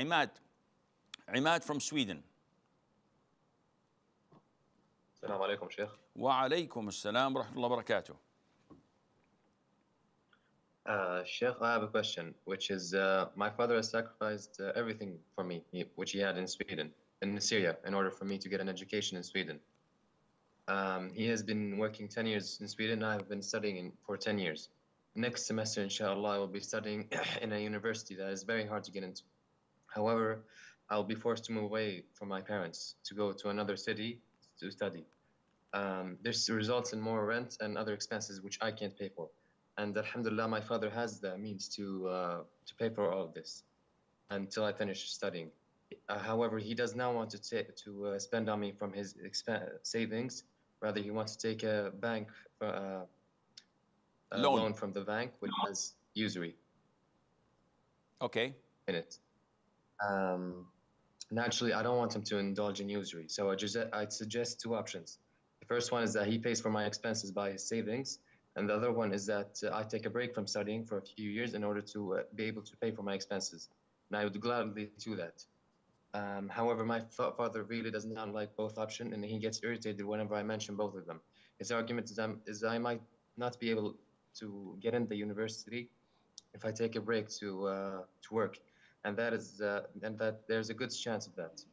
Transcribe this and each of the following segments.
Imad. Imad from Sweden. Assalamu alaikum, Sheikh. Wa alaikum assalam wa rahmatullahi wa barakatuh. Sheikh, I have a question, which is my father has sacrificed everything for me, which he had in Sweden, in Syria, in order for me to get an education in Sweden. He has been working 10 years in Sweden, and I've been studying for 10 years. Next semester, inshallah, I will be studying in a university that is very hard to get into. However, I'll be forced to move away from my parents to go to another city to study. This results in more rent and other expenses which I can't pay for. And alhamdulillah, my father has the means to pay for all of this until I finish studying. However, he does not want to spend on me from his savings. Rather, he wants to take a bank loan from the bank, which has usury. Okay. In it. Naturally, I don't want him to indulge in usury, so I'd suggest two options. The first one is that he pays for my expenses by his savings, and the other one is that I take a break from studying for a few years in order to be able to pay for my expenses. And I would gladly do that. However, my father really does not like both options, and he gets irritated whenever I mention both of them. His argument is I might not be able to get into the university if I take a break to work, and that there's a good chance of that.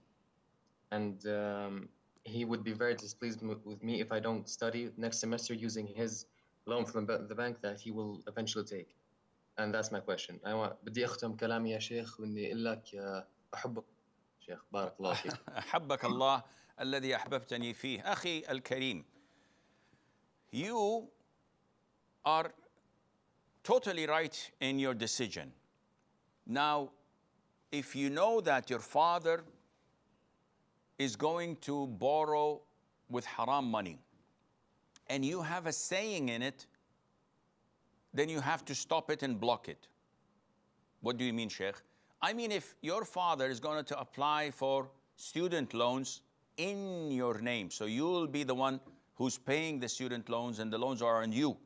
And he would be very displeased with me if I don't study next semester using his loan from the bank that he will eventually take. And that's my question. بدي أختم كلامي يا شيخ وإني أقول لك أحبك شيخ بارك الله فيك. أحبك الله الذي أحببتني فيه. أخي الكريم, you are totally right in your decision. Now, if you know that your father is going to borrow with haram money, and you have a saying in it, then you have to stop it and block it. What do you mean, Sheikh? I mean, if your father is going to apply for student loans in your name, so you'll be the one who's paying the student loans and the loans are on you.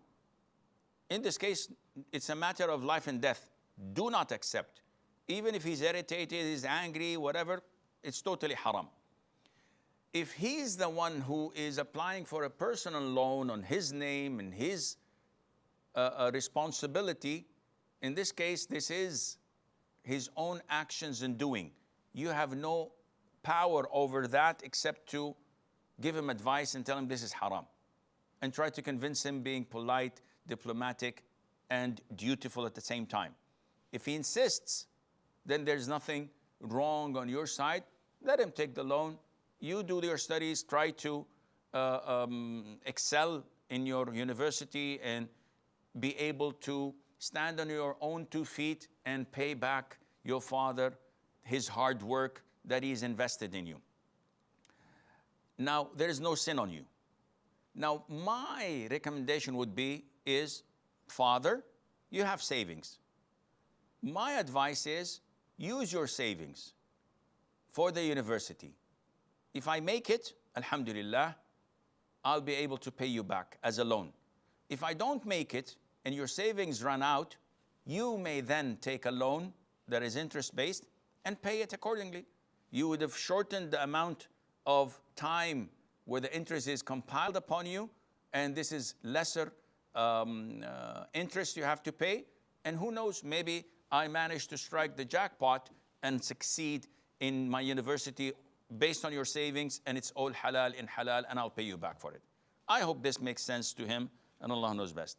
In this case, it's a matter of life and death. Do not accept. Even if he's irritated, he's angry, whatever, it's totally haram. If he's the one who is applying for a personal loan on his name and his responsibility, in this case, this is his own actions and doing. You have no power over that except to give him advice and tell him this is haram. And try to convince him being polite, diplomatic, and dutiful at the same time. If he insists, then there's nothing wrong on your side. Let him take the loan. You do your studies, try to excel in your university and be able to stand on your own 2 feet and pay back your father his hard work that he's invested in you. Now, there is no sin on you. Now, my recommendation would be Father, you have savings. My advice is use your savings for the university. If I make it, alhamdulillah, I'll be able to pay you back as a loan. If I don't make it and your savings run out, you may then take a loan that is interest-based and pay it accordingly. You would have shortened the amount of time where the interest is compiled upon you, and this is lesser interest you have to pay. And who knows, maybe I managed to strike the jackpot and succeed in my university based on your savings, and it's all halal in halal, and I'll pay you back for it. I hope this makes sense to him, and Allah knows best.